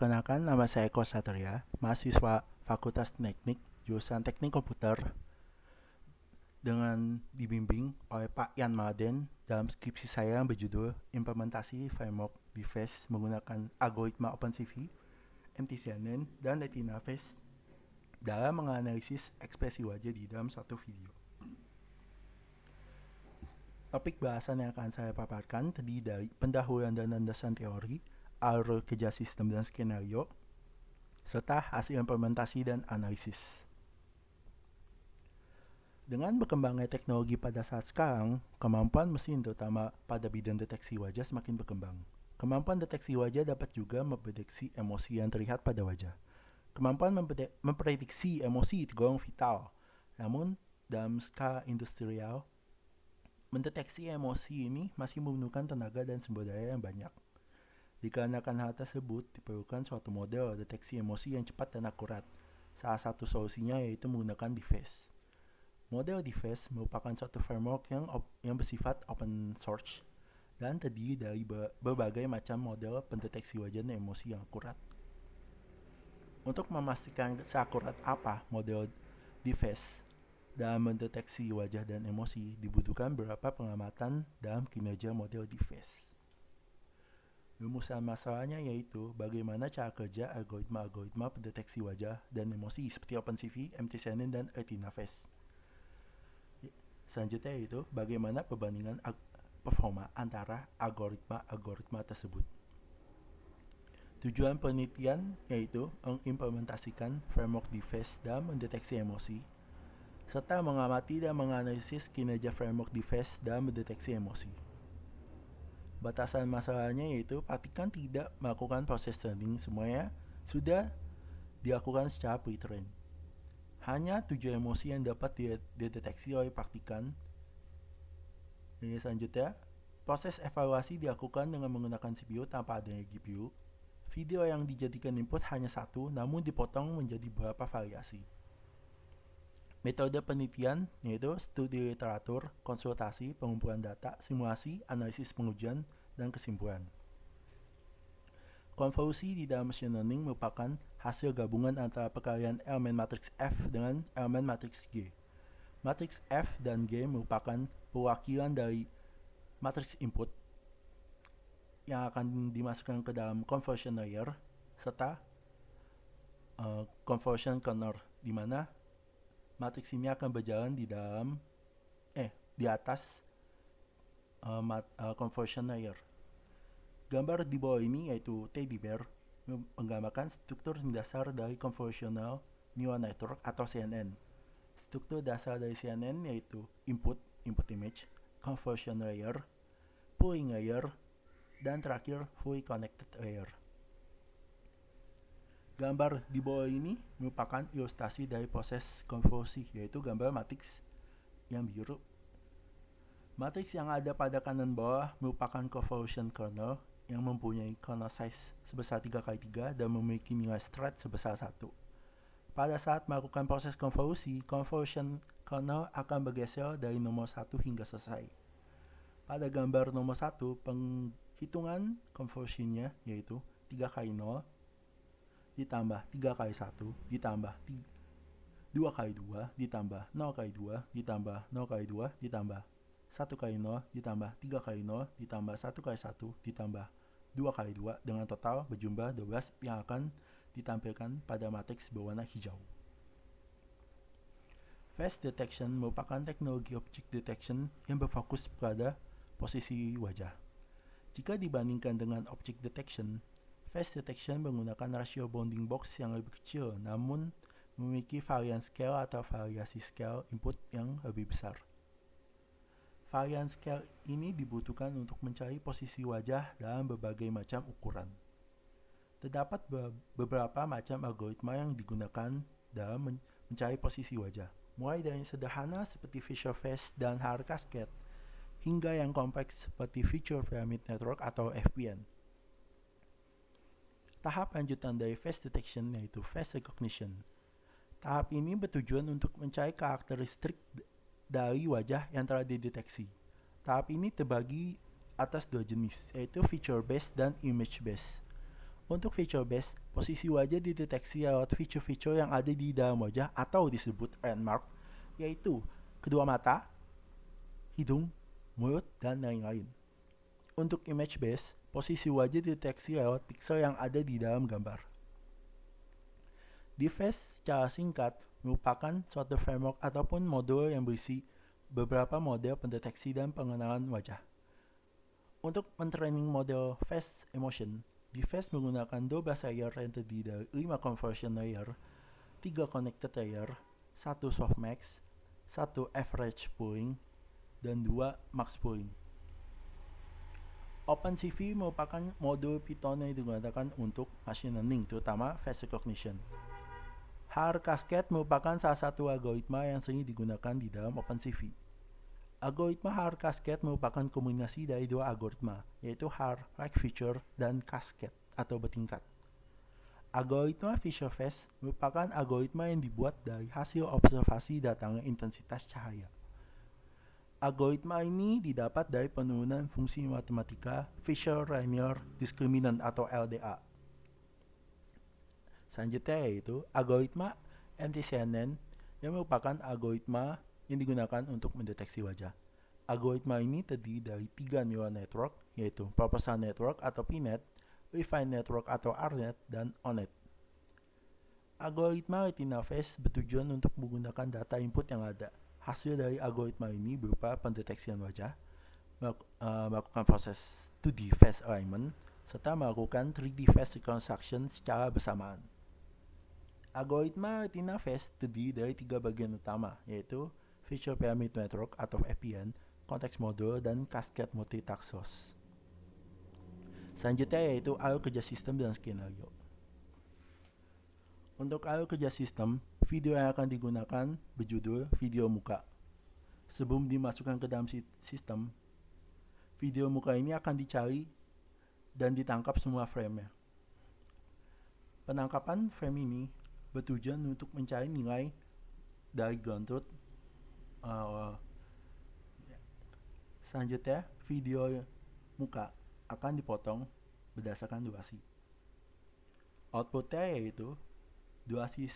Perkenalkan, nama saya Eko Satria, mahasiswa Fakultas Teknik, jurusan Teknik Komputer, dengan dibimbing oleh Pak Yan Maden dalam skripsi saya yang berjudul Implementasi Framework Device menggunakan algoritma OpenCV, MTCNN, dan Retina Face dalam menganalisis ekspresi wajah di dalam suatu video. Topik bahasan yang akan saya paparkan terdiri dari pendahuluan dan landasan teori, alur kerja sistem dan skenario, serta hasil implementasi dan analisis. Dengan berkembangnya teknologi pada saat sekarang, kemampuan mesin terutama pada bidang deteksi wajah semakin berkembang. Kemampuan deteksi wajah dapat juga memprediksi emosi yang terlihat pada wajah. Kemampuan memprediksi emosi tergolong vital, namun dalam skala industrial, mendeteksi emosi ini masih membutuhkan tenaga dan sumber daya yang banyak. Dikarenakan hal tersebut, diperlukan suatu model deteksi emosi yang cepat dan akurat. Salah satu solusinya yaitu menggunakan device. Model device merupakan suatu framework yang bersifat open source dan terdiri dari berbagai macam model pendeteksi wajah dan emosi yang akurat. Untuk memastikan seakurat apa model device dalam mendeteksi wajah dan emosi, dibutuhkan beberapa pengamatan dalam kinerja model device. Rumusan masalahnya yaitu bagaimana cara kerja algoritma pendeteksi wajah dan emosi seperti OpenCV, MTCNN, dan Retina Face. Selanjutnya yaitu bagaimana perbandingan performa antara algoritma tersebut. Tujuan penelitian yaitu mengimplementasikan framework device dalam mendeteksi emosi, serta mengamati dan menganalisis kinerja framework device dalam mendeteksi emosi. Batasan masalahnya yaitu pastikan tidak melakukan proses training, semuanya sudah dilakukan secara pre-train. Hanya 7 emosi yang dapat dideteksi oleh praktikan. Ini selanjutnya, proses evaluasi dilakukan dengan menggunakan CPU tanpa adanya GPU. Video yang dijadikan input hanya satu, namun dipotong menjadi beberapa variasi. Metode penelitian yaitu studi literatur, konsultasi, pengumpulan data, simulasi, analisis pengujian, dan kesimpulan. Konvolusi di dalam machine learning merupakan hasil gabungan antara perkalian elemen matriks F dengan elemen matriks G. Matriks F dan G merupakan perwakilan dari matriks input yang akan dimasukkan ke dalam convolution layer serta convolution kernel, di mana matriks ini akan berjalan di atas convolution layer. Gambar di bawah ini yaitu teddy bear menggambarkan struktur dasar dari convolutional neural network atau CNN. Struktur dasar dari CNN yaitu input image, convolution layer, pooling layer, dan terakhir fully connected layer. Gambar di bawah ini merupakan ilustrasi dari proses konvolusi, yaitu gambar matriks yang biru. Matriks yang ada pada kanan bawah merupakan convolution kernel yang mempunyai kernel size sebesar 3x3 dan memiliki nilai stretch sebesar 1. Pada saat melakukan proses konvolusi, convolution kernel akan bergeser dari nomor 1 hingga selesai. Pada gambar nomor 1, penghitungan konvolusinya yaitu 3x0 ditambah 3x1 ditambah 2x2 ditambah 0x2 ditambah 0x2 ditambah 1x0 ditambah 3x0 ditambah 1x1 ditambah 2x2 dengan total berjumlah 12 yang akan ditampilkan pada matriks berwarna hijau. Face detection merupakan teknologi object detection yang berfokus pada posisi wajah. Jika dibandingkan dengan object detection, face detection menggunakan rasio bounding box yang lebih kecil namun memiliki varian scale atau variasi scale input yang lebih besar. Varian scale ini dibutuhkan untuk mencari posisi wajah dalam berbagai macam ukuran. Terdapat beberapa macam algoritma yang digunakan dalam mencari posisi wajah, mulai dari sederhana seperti Fisher Face dan Haar Cascade, hingga yang kompleks seperti Feature Pyramid Network atau FPN. Tahap lanjutan dari face detection yaitu face recognition. Tahap ini bertujuan untuk mencari karakteristik dari wajah yang telah dideteksi. Tahap ini terbagi atas dua jenis, yaitu feature based dan image based. Untuk feature base, posisi wajah dideteksi lewat fitur-fitur yang ada di dalam wajah atau disebut landmark, yaitu kedua mata, hidung, mulut, dan lain-lain. Untuk image base, posisi wajah dideteksi lewat pixel yang ada di dalam gambar. DFace secara singkat merupakan suatu framework ataupun modul yang berisi beberapa model pendeteksi dan pengenalan wajah. Untuk mentraining model face emotion, DFace menggunakan 12 layer yang terdiri dari 5 conversion layer, 3 connected layer, 1 softmax, 1 average pooling, dan 2 max pooling. OpenCV merupakan modul Python yang digunakan untuk machine learning, terutama face recognition. HAR Cascade merupakan salah satu algoritma yang sering digunakan di dalam OpenCV. Algoritma HAR Cascade merupakan kombinasi dari dua algoritma, yaitu HAR like feature dan Cascade atau bertingkat. Algoritma Fisher Face merupakan algoritma yang dibuat dari hasil observasi datangnya intensitas cahaya. Algoritma ini didapat dari penurunan fungsi matematika Fisher-Linear Discriminant atau LDA. Selanjutnya yaitu algoritma MTCNN yang merupakan algoritma yang digunakan untuk mendeteksi wajah. Algoritma ini terdiri dari 3 neural network, yaitu Proposal Network atau PNet, Refined Network atau RNet, dan ONNet. Algoritma retina face bertujuan untuk menggunakan data input yang ada. Hasil dari algoritma ini berupa pendeteksian wajah, melakukan proses 2D face alignment, serta melakukan 3D face reconstruction secara bersamaan. Algoritma retina face terdiri dari 3 bagian utama, yaitu Feature Pyramid Network atau FPN, Context Model, dan Cascade Multitask Source. Selanjutnya yaitu alur kerja sistem dan skenario. Untuk alur kerja sistem, video yang akan digunakan berjudul video muka. Sebelum dimasukkan ke dalam sistem, video muka ini akan dicari dan ditangkap semua frame-nya. Penangkapan frame ini bertujuan untuk mencari nilai dari ground truth. Selanjutnya, video muka akan dipotong berdasarkan durasi. Outputnya yaitu durasi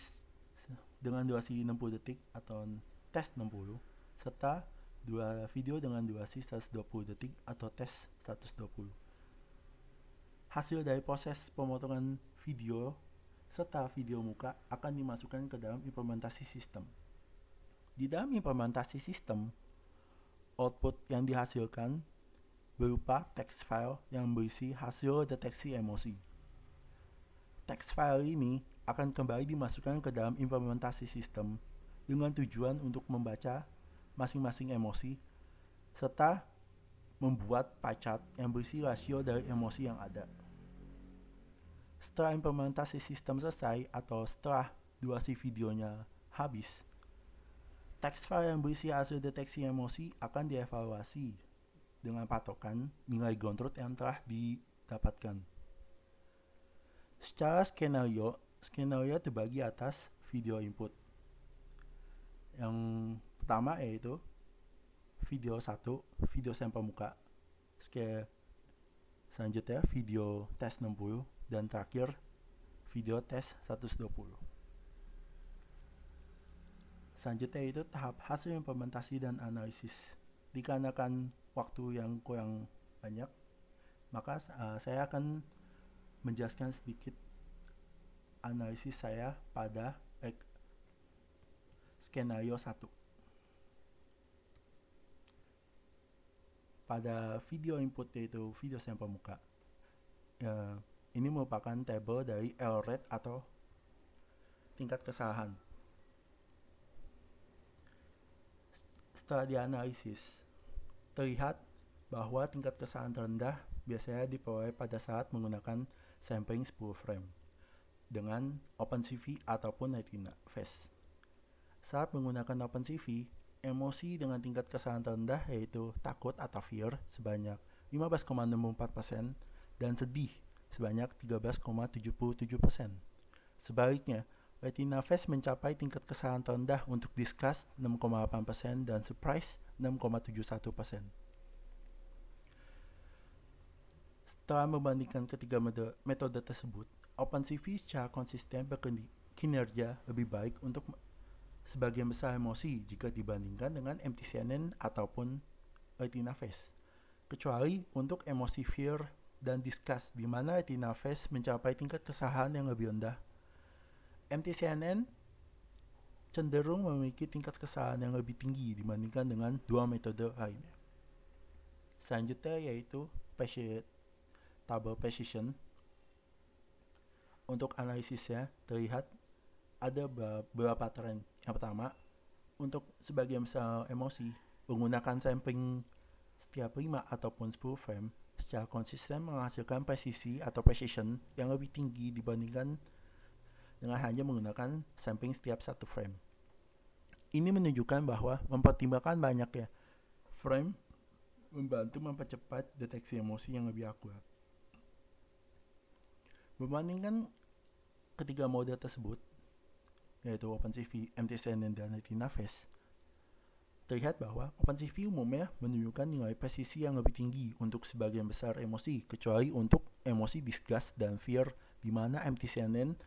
dengan durasi 60 detik atau tes 60, serta video dengan durasi 120 detik atau tes 120. Hasil dari proses pemotongan video serta video muka akan dimasukkan ke dalam implementasi sistem. Di dalam implementasi sistem, output yang dihasilkan berupa text file yang berisi hasil deteksi emosi. Text file ini akan kembali dimasukkan ke dalam implementasi sistem dengan tujuan untuk membaca masing-masing emosi serta membuat pie chart yang berisi rasio dari emosi yang ada. Setelah implementasi sistem selesai atau setelah durasi videonya habis, text file yang berisi hasil deteksi emosi akan dievaluasi dengan patokan nilai ground truth yang telah didapatkan. Secara skenario terbagi atas video input. Yang pertama yaitu video 1, video sampel muka. Selanjutnya video tes 60 dan terakhir video tes 120. Selanjutnya itu tahap hasil implementasi dan analisis. Dikarenakan waktu yang kurang banyak, maka saya akan menjelaskan sedikit analisis saya pada skenario 1. Pada video input yaitu video sampel muka, ini merupakan tabel dari error rate atau tingkat kesalahan. Setelah dianalisis, terlihat bahwa tingkat kesalahan terendah biasanya diperoleh pada saat menggunakan sampling 10 frame dengan OpenCV ataupun retina face. Saat menggunakan OpenCV, emosi dengan tingkat kesalahan terendah yaitu takut atau fear sebanyak 15,64% dan sedih sebanyak 13,77%. Sebaliknya, retina face mencapai tingkat kesalahan terendah untuk disgust 6,8% dan surprise 6,71%. Setelah membandingkan ketiga metode tersebut, OpenCV secara konsisten berkinerja lebih baik untuk sebagian besar emosi jika dibandingkan dengan MTCNN ataupun retina phase, kecuali untuk emosi fear dan disgust, di mana retina phase mencapai tingkat kesalahan yang lebih rendah. MTCNN cenderung memiliki tingkat kesalahan yang lebih tinggi dibandingkan dengan dua metode lainnya. Selanjutnya yaitu table precision. Untuk analisisnya terlihat ada beberapa tren. Yang pertama, untuk sebagian besar emosi, menggunakan sampling setiap 5 ataupun 10 frame secara konsisten menghasilkan presisi atau precision yang lebih tinggi dibandingkan dengan hanya menggunakan sampling setiap satu frame. Ini menunjukkan bahwa mempertimbangkan banyaknya frame membantu mempercepat deteksi emosi yang lebih akurat. Membandingkan ketiga mode tersebut, yaitu OpenCV, MTCNN, dan retina phase, terlihat bahwa OpenCV umumnya menunjukkan nilai presisi yang lebih tinggi untuk sebagian besar emosi, kecuali untuk emosi disgust dan fear, di mana MTCNN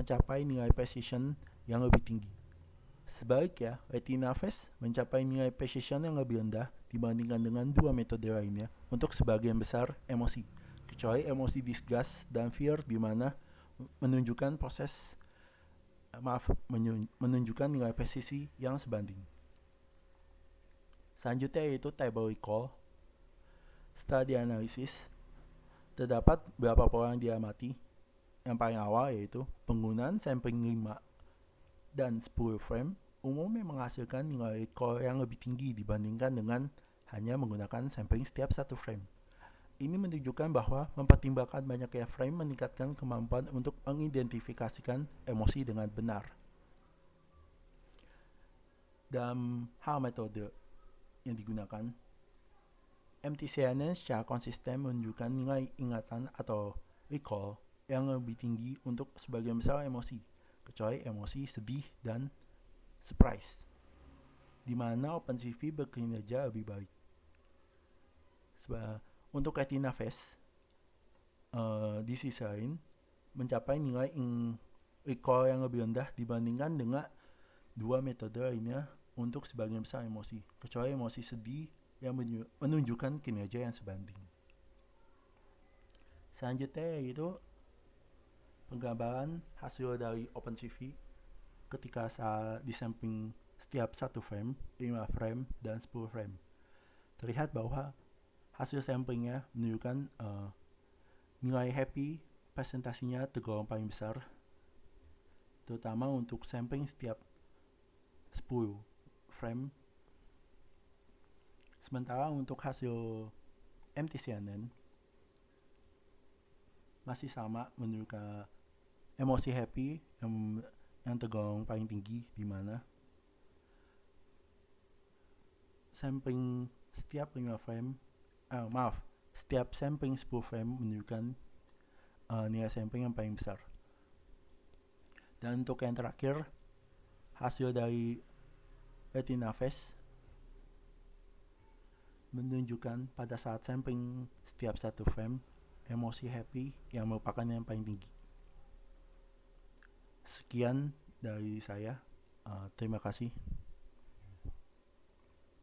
mencapai nilai precision yang lebih tinggi. Sebaliknya, retina phase mencapai nilai precision yang lebih rendah dibandingkan dengan dua metode lainnya untuk sebagian besar emosi, kecuali emosi disgust dan fear, di mana menunjukkan nilai presisi yang sebanding. Selanjutnya yaitu table recall. Setelah dianalisis, terdapat beberapa pola yang diamati. Yang paling awal yaitu penggunaan sampling 5 dan 10 frame umumnya menghasilkan nilai recall yang lebih tinggi dibandingkan dengan hanya menggunakan sampling setiap satu frame. Ini menunjukkan bahwa mempertimbangkan banyaknya frame meningkatkan kemampuan untuk mengidentifikasikan emosi dengan benar. Dalam hal metode yang digunakan, MTCNN secara konsisten menunjukkan nilai ingatan atau recall yang lebih tinggi untuk sebagian besar emosi, kecuali emosi sedih dan surprise, di mana OpenCV berkinerja lebih baik. Untuk retina phase, di sisi lain mencapai nilai recall yang lebih rendah dibandingkan dengan dua metode lainnya untuk sebagian besar emosi, kecuali emosi sedih yang menunjukkan kinerja yang sebanding. Selanjutnya yaitu penggambaran hasil dari OpenCV ketika saat disampling setiap satu frame, 5 frame, dan 10 frame. Terlihat bahwa hasil samplingnya menunjukkan nilai happy presentasinya tergolong paling besar, terutama untuk sampling setiap 10 frame. Sementara untuk hasil MTCNN masih sama, menunjukkan emosi happy yang tergolong paling tinggi, di mana sampling setiap 5 frame setiap sampling 10 frame menunjukkan nilai sampling yang paling besar. Dan untuk yang terakhir, hasil dari retina phase menunjukkan pada saat sampling setiap satu frame, emosi happy yang merupakan yang paling tinggi. Sekian dari saya, terima kasih.